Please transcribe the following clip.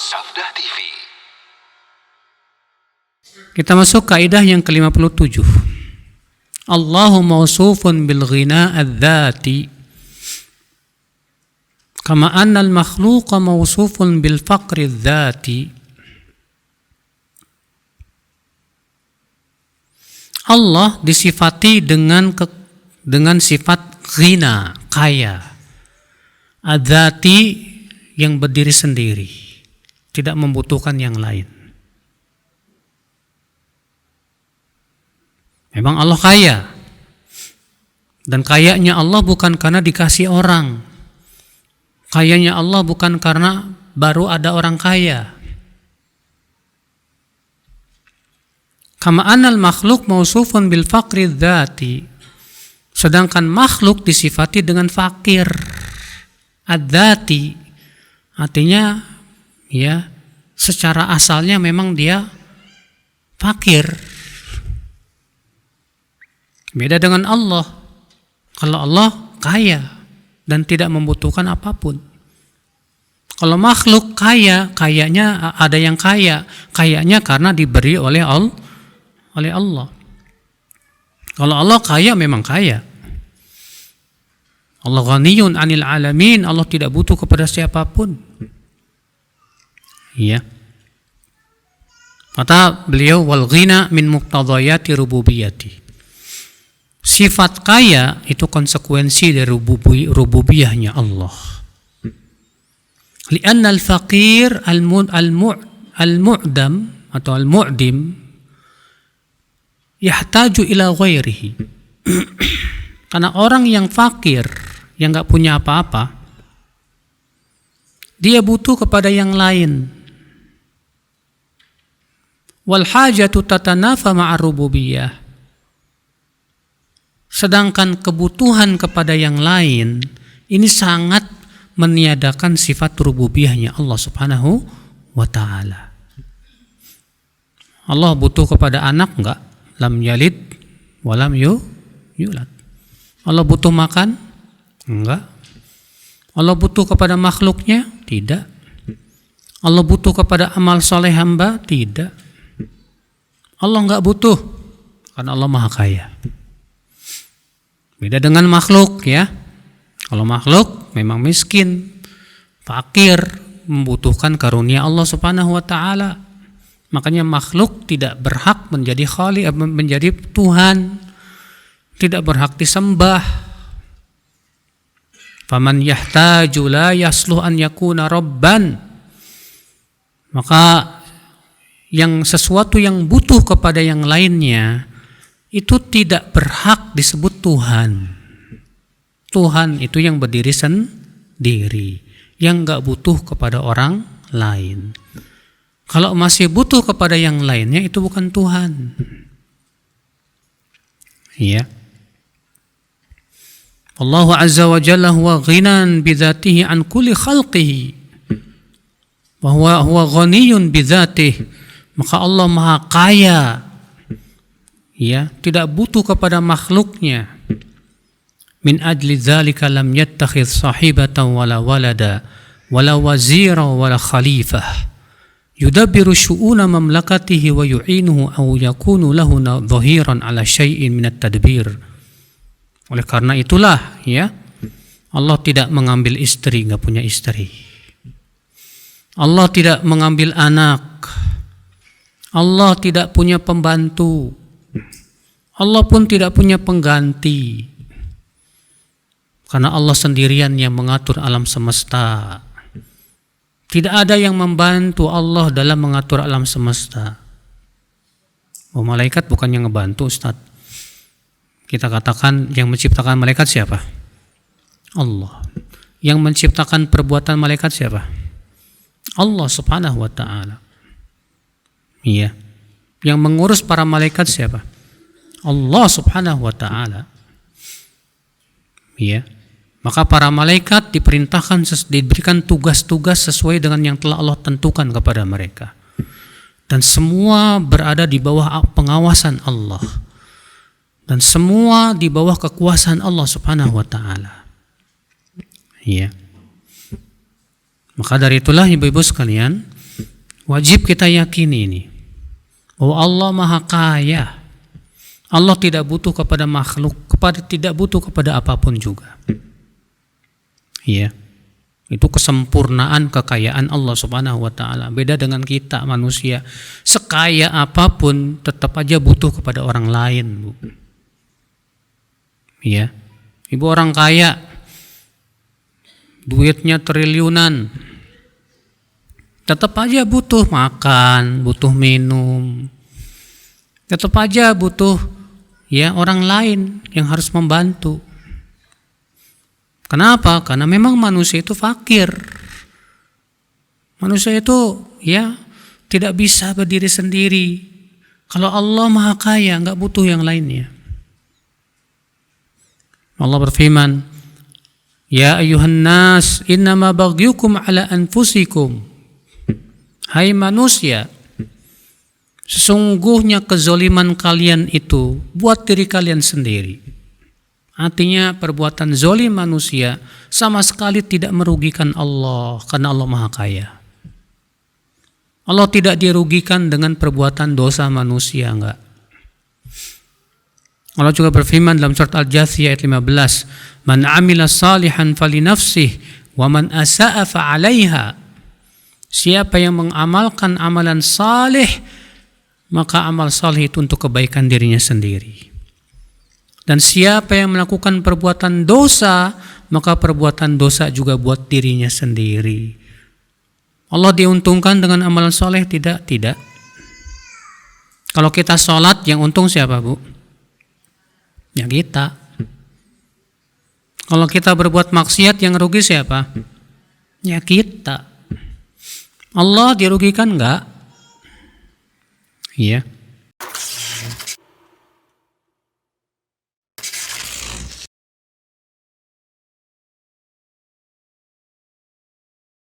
Sabda TV. Kita masuk kaidah yang ke-57. Allahu mausufun bil ghina adz-dzati kama anna al-makhluqa mausufun bil faqri adz-dzati. Allah disifati dengan sifat ghina, kaya, adz-dzati yang berdiri sendiri, tidak membutuhkan yang lain. Memang Allah kaya, dan kayanya Allah bukan karena dikasih orang. Kayanya Allah bukan karena baru ada orang kaya. Kama anal makhluk mausufun bil faqri dzati. Sedangkan makhluk disifati dengan fakir adzati. Artinya ya, secara asalnya memang dia fakir. Beda dengan Allah. Kalau Allah kaya dan tidak membutuhkan apapun. Kalau makhluk kaya, kayanya ada yang kaya, kayanya karena diberi oleh Allah. Kalau Allah kaya memang kaya. Allah ghaniyun 'anil 'alamin, Allah tidak butuh kepada siapapun. Iya. Kata beliau, wal ghina min muqtadayati rububiyyati. Sifat kaya itu konsekuensi dari rububiyahnya Allah. Li'anna al-faqir al-mu'dam atau al-mu'dim yahtaju ila ghairihi. Karena orang yang fakir, yang gak punya apa-apa, dia butuh kepada yang lain. Wal hajatu tatanafa ma'a rububiyyah. Sedangkan kebutuhan kepada yang lain ini sangat meniadakan sifat rububiyahnya Allah Subhanahu wa ta'ala. Allah butuh kepada anak enggak? Lam yalid walam yulad. Allah butuh makan? Enggak. Allah butuh kepada makhluknya? Tidak. Allah butuh kepada amal soleh hamba? Tidak. Allah enggak butuh karena Allah Maha Kaya. Beda dengan makhluk ya. Kalau makhluk memang miskin, fakir, membutuhkan karunia Allah Subhanahu wa taala. Makanya makhluk tidak berhak menjadi khaliq, menjadi Tuhan, tidak berhak disembah. Faman yahtaju la yasluh an yakuna rabban. Maka yang sesuatu yang butuh kepada yang lainnya itu tidak berhak disebut Tuhan. Tuhan itu yang berdiri sendiri, yang gak butuh kepada orang lain. Kalau masih butuh kepada yang lainnya, itu bukan Tuhan. Ya. Allah Azza wa Jalla huwa ghinan bidzatihi an kulli khalqihi. Wa huwa ghaniyun bidzatihi. Maka Allah Maha Kaya. Ya, tidak butuh kepada makhluknya. Min ajli dzalika lam yattakhidh sahibatan wala walada wala wazira wala khalifah yudabbiru syu'una mamlakatihi wa yu'inuhu aw yakunu lahu dhahiran ala syai'in min at-tadbir. Oleh karena itulah ya, Allah tidak mengambil istri, enggak punya istri. Allah tidak mengambil anak. Allah tidak punya pembantu. Allah pun tidak punya pengganti. Karena Allah sendirian yang mengatur alam semesta. Tidak ada yang membantu Allah dalam mengatur alam semesta. Oh, malaikat bukan yang ngebantu, Ustaz. Kita katakan yang menciptakan malaikat siapa? Allah. Yang menciptakan perbuatan malaikat siapa? Allah Subhanahu wa ta'ala. Iya. Yang mengurus para malaikat siapa? Allah Subhanahu wa ta'ala. Ya. Maka para malaikat diperintahkan, diberikan tugas-tugas sesuai dengan yang telah Allah tentukan kepada mereka. Dan semua berada di bawah pengawasan Allah. Dan semua di bawah kekuasaan Allah Subhanahu wa ta'ala. Ya. Maka dari itulah ibu-ibu sekalian, Wajib kita yakini ini, bahwa Allah Maha Kaya. Allah tidak butuh kepada makhluk, tidak butuh kepada apapun juga. Ya, itu kesempurnaan kekayaan Allah Subhanahu wa taala. Beda dengan kita manusia, sekaya apapun tetap aja butuh kepada orang lain, Bu. Ya. Ibu orang kaya, duitnya triliunan, tetap aja butuh makan, butuh minum, tetap aja butuh orang lain yang harus membantu. Kenapa? Karena memang manusia itu fakir. Manusia itu tidak bisa berdiri sendiri. Kalau Allah Maha Kaya, nggak butuh yang lainnya. Allah berfirman, Ya ayuhan nas, innama baghyukum ala anfusikum. Hai manusia, sesungguhnya kezoliman kalian itu buat diri kalian sendiri. Artinya perbuatan zolim manusia sama sekali tidak merugikan Allah, karena Allah Maha Kaya. Allah tidak dirugikan dengan perbuatan dosa manusia, enggak. Allah juga berfirman dalam surat Al-Jathiyah ayat 15, Man amila salihan falinafsih, wa man asa'a fa'alaiha. Siapa yang mengamalkan amalan saleh, maka amal saleh itu untuk kebaikan dirinya sendiri. Dan siapa yang melakukan perbuatan dosa, maka perbuatan dosa juga buat dirinya sendiri. Allah diuntungkan dengan amalan soleh? Tidak. Kalau kita sholat, yang untung siapa, Bu? Ya kita. Kalau kita berbuat maksiat, yang rugi siapa? Ya kita. Allah dirugikan enggak? Iya.